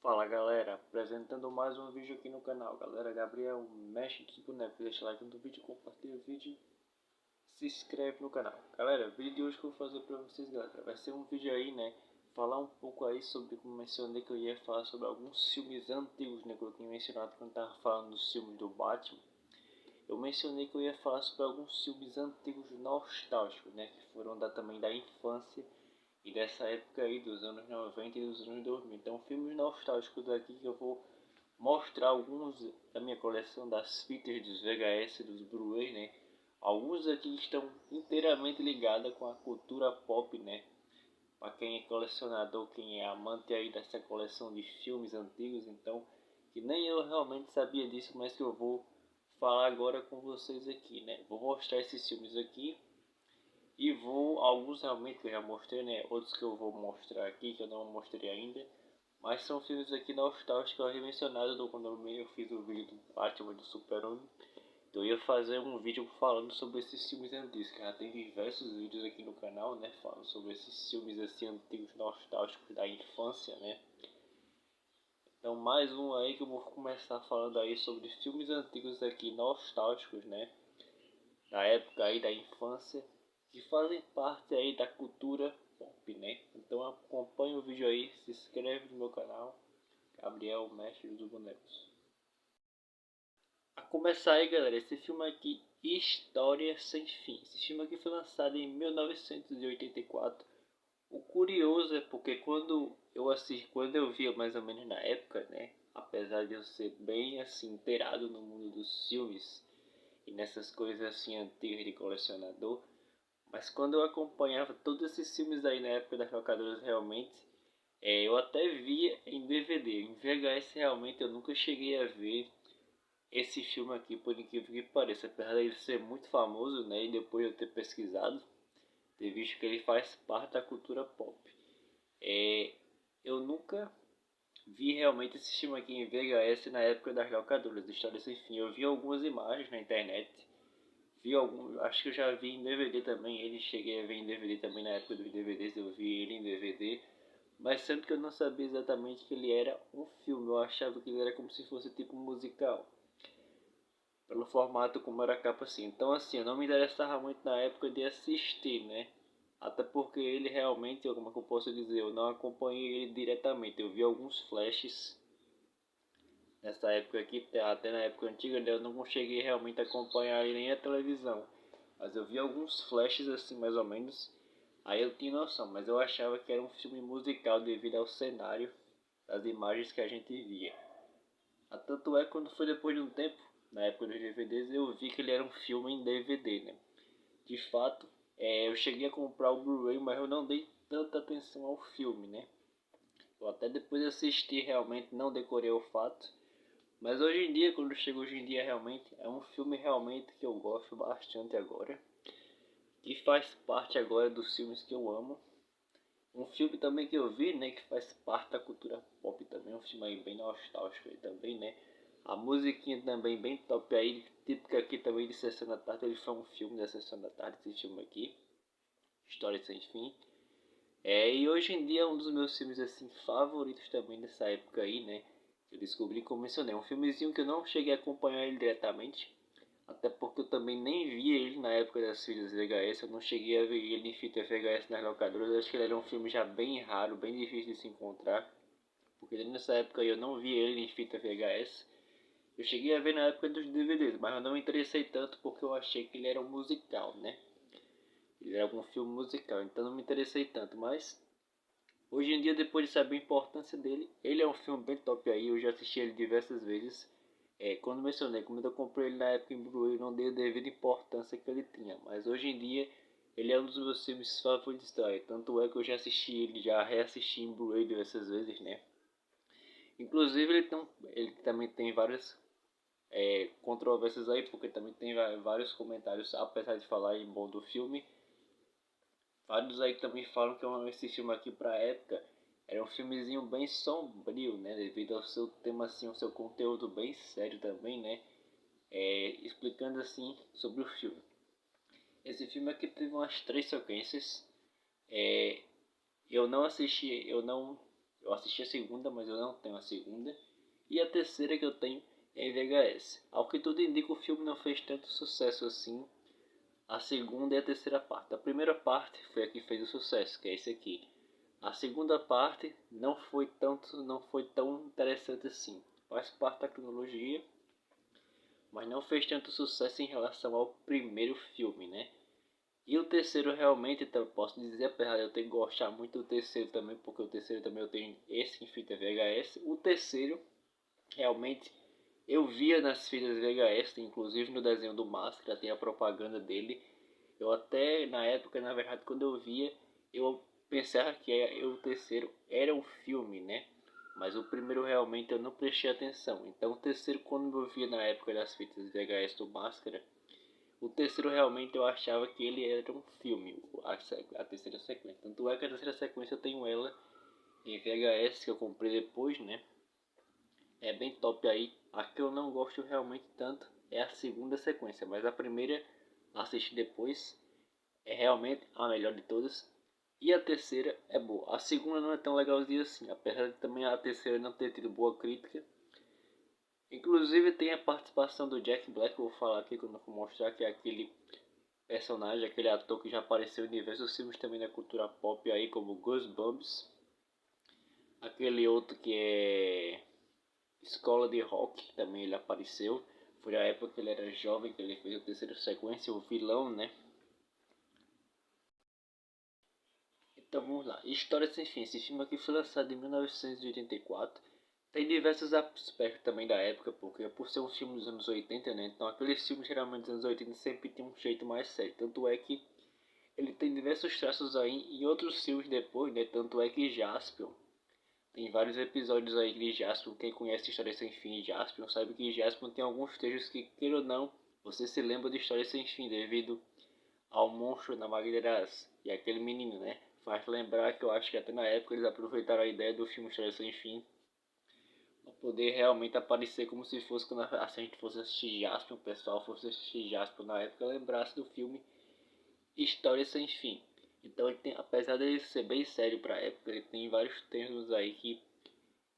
Fala galera, apresentando mais um vídeo aqui no canal. Galera, Gabriel, mexe dos bonecos, deixa like no vídeo, compartilha o vídeo, se inscreve no canal. Galera, o vídeo de hoje que eu vou fazer pra vocês, galera, vai ser um vídeo aí, né, falar um pouco aí sobre, como mencionei que eu ia falar sobre alguns filmes antigos, né, que eu tinha mencionado quando tava falando dos filmes do Batman. Eu mencionei que eu ia falar sobre alguns filmes antigos nostálgicos, né, que foram também da infância e dessa época aí dos anos 90 e dos anos 2000. Então, filmes nostálgicos aqui que eu vou mostrar alguns da minha coleção das fitas dos VHS, dos Blu-ray, né? Alguns aqui estão inteiramente ligados com a cultura pop, né? Para quem é colecionador, quem é amante aí dessa coleção de filmes antigos, então, que nem eu realmente sabia disso, mas que eu vou falar agora com vocês aqui, né? Vou mostrar esses filmes aqui e vou, alguns realmente que eu já mostrei, né? Outros que eu vou mostrar aqui, que eu não mostrei ainda. Mas são filmes aqui nostálgicos que eu havia mencionado quando eu fiz o vídeo do Batman do Super-Homem. Então eu ia fazer um vídeo falando sobre esses filmes antigos, que já tem diversos vídeos aqui no canal, né? Falando sobre esses filmes assim antigos nostálgicos da infância, né? Então mais um aí que eu vou começar falando aí sobre filmes antigos aqui nostálgicos, né? Da época aí da infância, que fazem parte aí da cultura pop, né? Então acompanha o vídeo aí, se inscreve no meu canal, Gabriel, mestre dos bonecos. A começar aí, galera, esse filme aqui, História Sem Fim. Esse filme aqui foi lançado em 1984. O curioso é porque quando eu via mais ou menos na época, né? Apesar de eu ser bem assim inteirado no mundo dos filmes e nessas coisas assim antigas de colecionador, mas quando eu acompanhava todos esses filmes aí na época das locadoras realmente, eu até via em DVD. Em VHS realmente eu nunca cheguei a ver esse filme aqui, por incrível que pareça. Apesar de ele ser muito famoso, né, e depois de eu ter pesquisado, ter visto que ele faz parte da cultura pop. Eu nunca vi realmente esse filme aqui em VHS na época das locadoras, História Sem Fim. Eu vi algumas imagens na internet. Vi algum, acho que eu já vi em DVD também. Ele cheguei a ver em DVD também na época dos DVDs. Eu vi ele em DVD, mas sendo que eu não sabia exatamente que ele era um filme. Eu achava que ele era como se fosse tipo um musical, pelo formato como era a capa assim. Então assim, eu não me interessava muito na época de assistir, né? Até porque ele realmente, como é que eu posso dizer, eu não acompanhei ele diretamente. Eu vi alguns flashes nessa época aqui, até na época antiga, né, eu não cheguei realmente a acompanhar nem a televisão. Mas eu vi alguns flashes assim, mais ou menos. Aí eu tinha noção, mas eu achava que era um filme musical devido ao cenário das imagens que a gente via. Tanto é que quando foi depois de um tempo, na época dos DVDs, eu vi que ele era um filme em DVD, né? De fato, eu cheguei a comprar o Blu-ray, mas eu não dei tanta atenção ao filme, né? Eu até depois assisti, realmente não decorei o fato. Mas hoje em dia, quando chega hoje em dia, realmente é um filme realmente que eu gosto bastante agora, que faz parte agora dos filmes que eu amo. Um filme também que eu vi, né, que faz parte da cultura pop também, um filme aí bem nostálgico aí também, né. A musiquinha também bem top aí, típica aqui também de Sessão da Tarde. Ele foi um filme da Sessão da Tarde, esse filme aqui, História Sem Fim. E hoje em dia é um dos meus filmes assim favoritos também dessa época aí, né. Eu descobri, como mencionei, um filmezinho que eu não cheguei a acompanhar ele diretamente, até porque eu também nem vi ele na época das fitas VHS. Eu não cheguei a ver ele em fita VHS nas locadoras. Eu acho que ele era um filme já bem raro, bem difícil de se encontrar, porque nessa época eu não vi ele em fita VHS. Eu cheguei a ver na época dos DVDs, mas eu não me interessei tanto porque eu achei que ele era um musical, né? Ele era um filme musical, então não me interessei tanto. Mas hoje em dia, depois de saber a importância dele, ele é um filme bem top aí. Eu já assisti ele diversas vezes. Quando mencionei, quando eu comprei ele na época em Blu-ray, eu não dei a devida importância que ele tinha. Mas hoje em dia, ele é um dos meus filmes favoritos da história. Tanto é que eu já assisti ele, já reassisti em Blu-ray diversas vezes, né? Inclusive, ele também tem várias controvérsias aí, porque também tem vários comentários, apesar de falar em bom do filme. Vários aí também falam que esse filme aqui pra época era um filmezinho bem sombrio, né? Devido ao seu tema assim, ao seu conteúdo bem sério também, né? Explicando assim sobre o filme. Esse filme aqui teve umas 3 sequências. Eu não assisti, eu Eu assisti a segunda, mas eu não tenho a segunda. E a terceira que eu tenho é em VHS. Ao que tudo indica, o filme não fez tanto sucesso assim. A segunda e a terceira parte. A primeira parte foi a que fez o sucesso, que é esse aqui. A segunda parte não foi tão interessante assim. Faz parte da cronologia, mas não fez tanto sucesso em relação ao primeiro filme, né? E o terceiro realmente, então, posso dizer, apesar de eu ter gostado muito do terceiro também, porque o terceiro também eu tenho esse em fita VHS. O terceiro, realmente, eu via nas fitas VHS, inclusive no desenho do Máscara, tem a propaganda dele. Eu até, na época, na verdade, quando eu via, eu pensava que o terceiro era um filme, né? Mas o primeiro realmente eu não prestei atenção. Então o terceiro, quando eu via na época das fitas VHS do Máscara, o terceiro realmente eu achava que ele era um filme, a terceira sequência. Tanto é que a terceira sequência eu tenho ela em VHS que eu comprei depois, né? É bem top aí. A que eu não gosto realmente tanto é a segunda sequência, mas a primeira assisti depois, é realmente a melhor de todas. E a terceira é boa. A segunda não é tão legalzinha assim, apesar de também a terceira não ter tido boa crítica. Inclusive tem a participação do Jack Black, que eu vou falar aqui quando eu for mostrar, que é aquele personagem, aquele ator que já apareceu em diversos filmes também da cultura pop aí, como Goosebumps. Aquele outro que é Escola de Rock, também ele apareceu. Foi a época que ele era jovem, que ele fez a terceira sequência, o vilão, né? Então vamos lá. História Sem Fim. Esse filme aqui foi lançado em 1984. Tem diversos aspectos também da época, porque por ser um filme dos anos 80, né? Então aqueles filmes geralmente dos anos 80 sempre tem um jeito mais sério. Tanto é que ele tem diversos traços aí em outros filmes depois, né? Tanto é que Jaspion. Tem vários episódios aí de Jaspion. Quem conhece História Sem Fim e Jaspion sabe que Jaspion tem alguns trechos que, queira ou não, você se lembra de História Sem Fim devido ao monstro na Magalhães e aquele menino, né? Faz lembrar que eu acho que até na época eles aproveitaram a ideia do filme História Sem Fim para poder realmente aparecer como se fosse quando a gente fosse assistir Jaspion, o pessoal fosse assistir Jaspion na época, lembrasse do filme História Sem Fim. Então ele tem, apesar dele ser bem sério para a época, ele tem vários termos aí que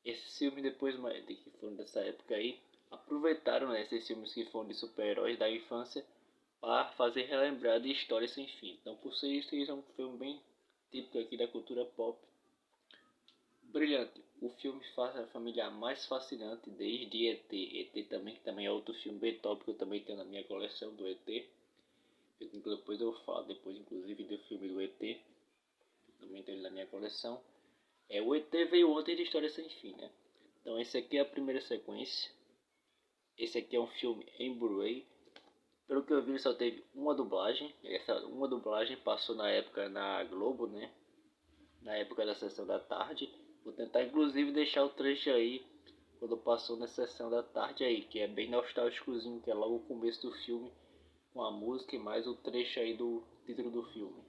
esses filmes depois que foram dessa época aí aproveitaram, né, esses filmes que foram de super-heróis da infância para fazer relembrar de histórias sem fim. Então, por ser isso, é um filme bem típico aqui da cultura pop. Brilhante. O filme familiar mais fascinante desde ET. ET também, que também é outro filme bem top que eu também tenho na minha coleção do ET. Depois eu falo, depois inclusive do filme do ET. Também tenho ele na minha coleção. O ET veio ontem de História Sem Fim, né? Então esse aqui é a primeira sequência. Esse aqui é um filme em Blu-ray. Pelo que eu vi, ele só teve uma dublagem. Essa uma dublagem passou na época na Globo, né? Na época da sessão da tarde. Vou tentar inclusive deixar o trecho aí quando passou na sessão da tarde aí, que é bem nostálgicozinho, que é logo o começo do filme com a música e mais o trecho aí do título do filme.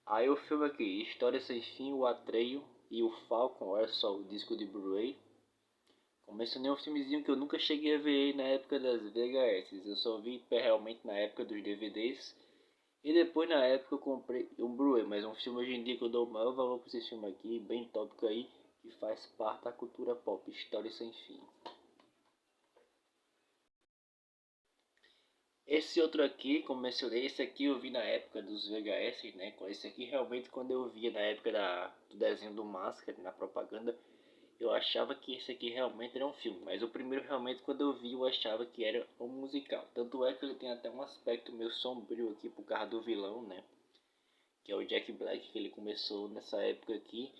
Aí o filme aqui, História Sem Fim, O Atreio e o Falcon, olha só o disco de Blu-ray. Mencionei um filmezinho que eu nunca cheguei a ver na época das VHS. Eu só vi realmente na época dos DVDs. E depois na época eu comprei um Blu-ray. Mas um filme hoje em dia que eu dou o maior valor para esse filme aqui, bem tópico aí, que faz parte da cultura pop, História Sem Fim. Esse outro aqui, como mencionei, esse aqui eu vi na época dos VHS, né? Esse aqui realmente quando eu via na época do desenho do Máscara, na propaganda, eu achava que esse aqui realmente era um filme, mas o primeiro realmente quando eu vi eu achava que era um musical. Tanto é que ele tem até um aspecto meio sombrio aqui por causa do vilão, né? Que é o Jack Black, que ele começou nessa época aqui,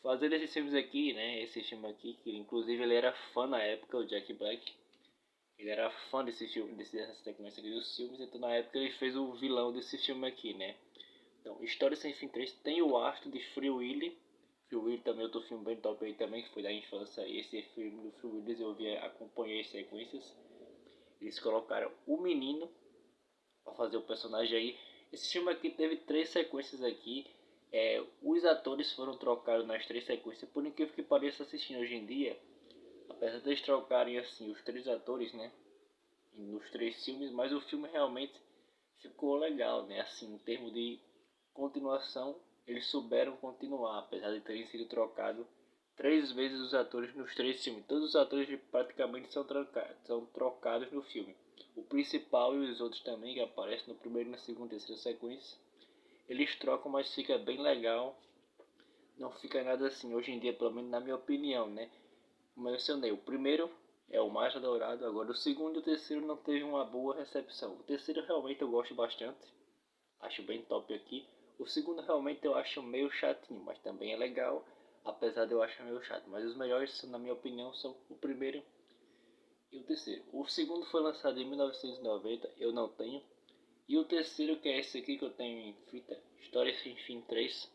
fazendo esses filmes aqui, né? Esse filme aqui, que inclusive ele era fã na época, o Jack Black. Ele era fã desse filme, dessa sequência aqui dos filmes, então na época ele fez o vilão desse filme aqui, né? Então, História Sem Fim 3 tem o astro de Free Willy. Free Willy também é outro filme bem top aí também, que foi da infância. Esse filme do Free Willy eu vi, acompanhei as sequências. Eles colocaram o menino para fazer o personagem aí. Esse filme aqui teve três sequências aqui. Os atores foram trocados nas três sequências. Por incrível que pareça, assistindo hoje em dia, apesar de eles trocarem assim os três atores, né, nos três filmes, mas o filme realmente ficou legal, né? Assim, em termos de continuação, eles souberam continuar, apesar de terem sido trocados 3 vezes os atores nos 3 filmes. Todos os atores praticamente são trocados no filme. O principal e os outros também, que aparecem no primeiro, na segunda e terceira sequência, eles trocam, mas fica bem legal. Não fica nada assim, hoje em dia, pelo menos na minha opinião, né? Como eu mencionei, o primeiro é o mais adorado, agora o segundo e o terceiro não teve uma boa recepção. O terceiro realmente eu gosto bastante, acho bem top aqui. O segundo realmente eu acho meio chatinho, mas também é legal, apesar de eu achar meio chato. Mas os melhores, na minha opinião, são o primeiro e o terceiro. O segundo foi lançado em 1990, eu não tenho. E o terceiro, que é esse aqui que eu tenho em fita, História Sem Fim 3,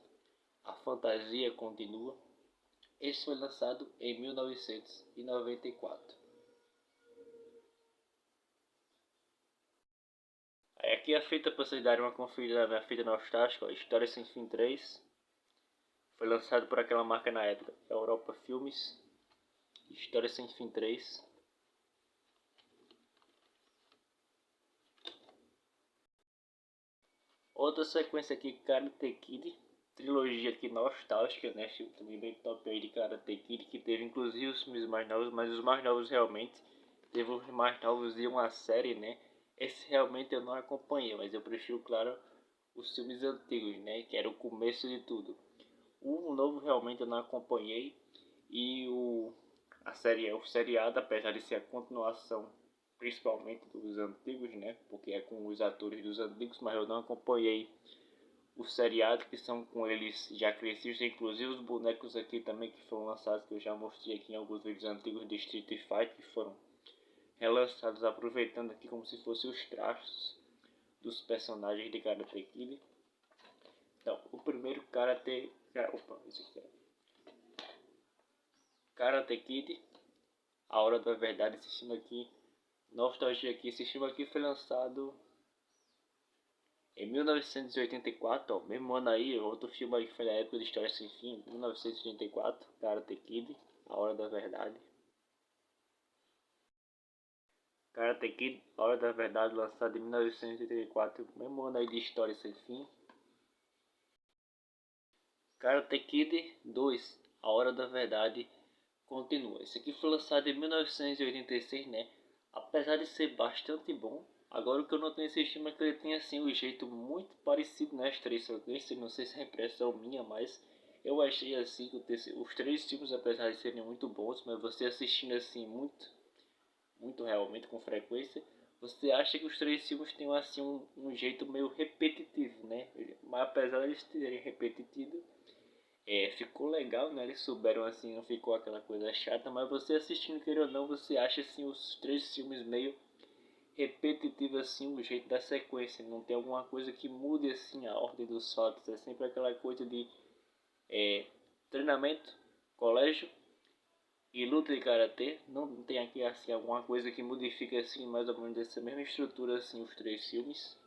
A Fantasia Continua. Esse foi lançado em 1994. Aqui a fita para vocês darem uma conferida na minha fita nostálgica, ó, História Sem Fim 3. Foi lançado por aquela marca na época, Europa Filmes. História Sem Fim 3. Outra sequência aqui, Karate Kid. Trilogia aqui nostálgica, né? Filme também bem top aí de Karate Kid, que teve inclusive os filmes mais novos, mas os mais novos realmente. Teve os mais novos e uma série, né? Esse realmente eu não acompanhei, mas eu prefiro, claro, os filmes antigos, né? Que era o começo de tudo. O novo realmente eu não acompanhei. E a série, o seriado, apesar de ser a continuação principalmente dos antigos, né? Porque é com os atores dos antigos, mas eu não acompanhei o seriado, que são com eles já crescidos, inclusive os bonecos aqui também que foram lançados, que eu já mostrei aqui em alguns vídeos antigos de Street Fighter, que foram relançados aproveitando aqui como se fossem os traços dos personagens de Karate Kid. Então, o primeiro Karate Kid, A Hora da Verdade, esse filme aqui, nostalgia aqui, esse filme aqui foi lançado em 1984, ó, mesmo ano aí, outro filme aí que foi na época de História Sem Fim, 1984, Karate Kid, A Hora da Verdade. Karate Kid, A Hora da Verdade, lançado em 1984, mesmo ano aí de História Sem Fim. Karate Kid 2, A Hora da Verdade, continua. Esse aqui foi lançado em 1986, né? Apesar de ser bastante bom, agora o que eu notei nesse filme é que ele tem assim um jeito muito parecido nas três sequências. Não sei se é impressão minha, mas eu achei assim que os três filmes, apesar de serem muito bons, mas você assistindo assim muito realmente com frequência, você acha que os três filmes têm assim um jeito meio repetitivo, né? Mas apesar de eles terem repetido, ficou legal, né? Eles souberam assim, não ficou aquela coisa chata, mas você assistindo, queira ou não, você acha assim os três filmes meio repetitivos assim, o jeito da sequência, não tem alguma coisa que mude assim a ordem dos fatos, é sempre aquela coisa de treinamento, colégio e luta de karatê. Não tem aqui assim alguma coisa que modifique assim mais ou menos dessa mesma estrutura assim os três filmes.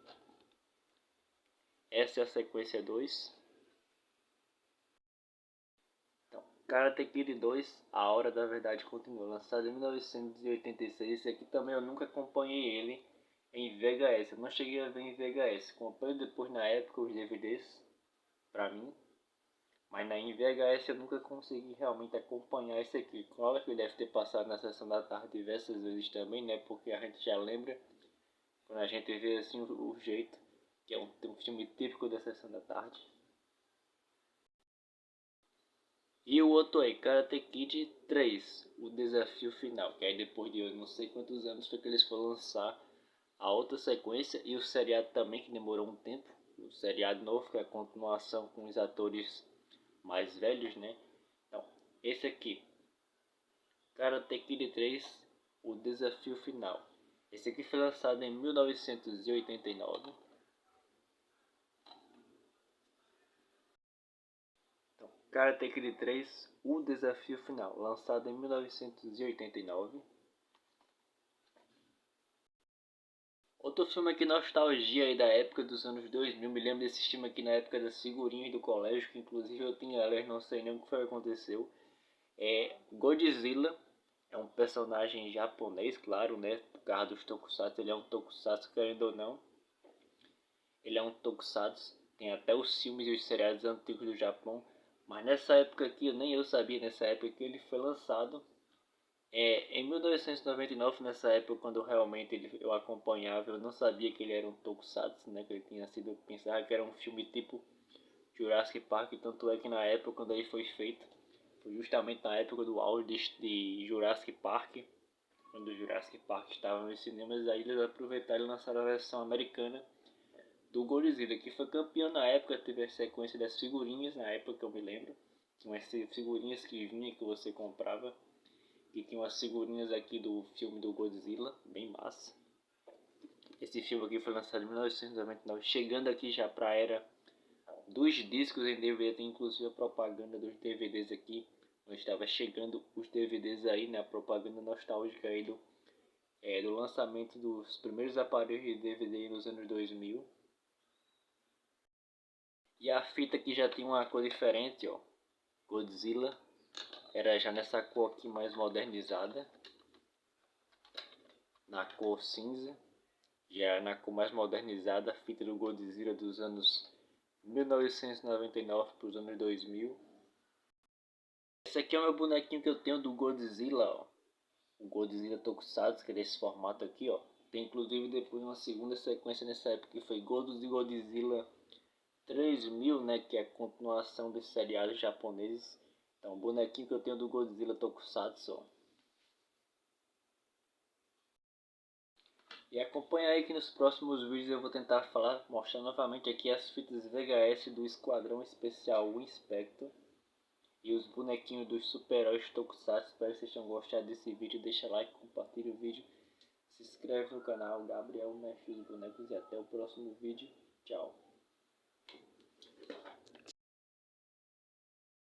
Essa é a sequência 2. Karate Kid 2, A Hora da Verdade Continua, lançado em 1986. Esse aqui também eu nunca acompanhei ele em VHS. Eu não cheguei a ver em VHS. Comprei depois na época os DVDs pra mim. Mas em VHS eu nunca consegui realmente acompanhar esse aqui. Claro que ele deve ter passado na sessão da tarde diversas vezes também, né? Porque a gente já lembra quando a gente vê assim o jeito, que é um filme típico da sessão da tarde. E o outro aí, Karate Kid 3, o desafio final, que aí depois de eu não sei quantos anos foi que eles foram lançar a outra sequência e o seriado também, que demorou um tempo. O seriado novo, que é a continuação com os atores mais velhos, né? Então, esse aqui, Karate Kid 3, o desafio final. Esse aqui foi lançado em 1989. Karate Kid 3, o desafio final, lançado em 1989. Outro filme aqui, nostalgia aí da época dos anos 2000, me lembro desse filme aqui na época das figurinhas do colégio, que inclusive eu tinha elas, não sei nem o que foi que aconteceu. É Godzilla, é um personagem japonês, claro, né, por causa dos tokusatsu, ele é um tokusatsu querendo ou não. Ele é um tokusatsu. tem até os filmes e os seriados antigos do Japão. Mas nessa época aqui, nem eu sabia nessa época que ele foi lançado. Em 1999, nessa época, quando realmente eu acompanhava, eu não sabia que ele era um tokusatsu, né? Que ele tinha sido, pensava que era um filme tipo Jurassic Park, tanto é que na época quando ele foi feito, foi justamente na época do auge de Jurassic Park, quando o Jurassic Park estava nos cinemas, aí eles aproveitaram e lançaram a versão americana do Godzilla, que foi campeão na época, teve a sequência das figurinhas, na época que eu me lembro, tinha umas figurinhas que vinha que você comprava, e tinha umas figurinhas aqui do filme do Godzilla, bem massa. Esse filme aqui foi lançado em 1999, chegando aqui já para a era dos discos em DVD, tem inclusive a propaganda dos DVDs aqui. Estava chegando os DVDs aí, né? A propaganda nostálgica aí do lançamento dos primeiros aparelhos de DVD nos anos 2000. E a fita aqui já tinha uma cor diferente, ó. Godzilla. Era já nessa cor aqui mais modernizada. Na cor cinza. Já na cor mais modernizada, a fita do Godzilla dos anos 1999 para os anos 2000. Esse aqui é o meu bonequinho que eu tenho do Godzilla, ó. O Godzilla Tokusatsu, que é desse formato aqui, ó. Tem inclusive depois uma segunda sequência nessa época que foi Godzilla 3000, né? Que é a continuação dos seriados japoneses. Então, o bonequinho que eu tenho do Godzilla Tokusatsu, ó. E acompanha aí que nos próximos vídeos eu vou tentar mostrar novamente aqui as fitas VHS do Esquadrão Especial Inspector. E os bonequinhos dos super-heróis Tokusatsu. Espero que vocês tenham gostado desse vídeo. Deixa like, compartilha o vídeo. Se inscreve no canal. Gabriel Mexe os Bonecos. E até o próximo vídeo. Tchau.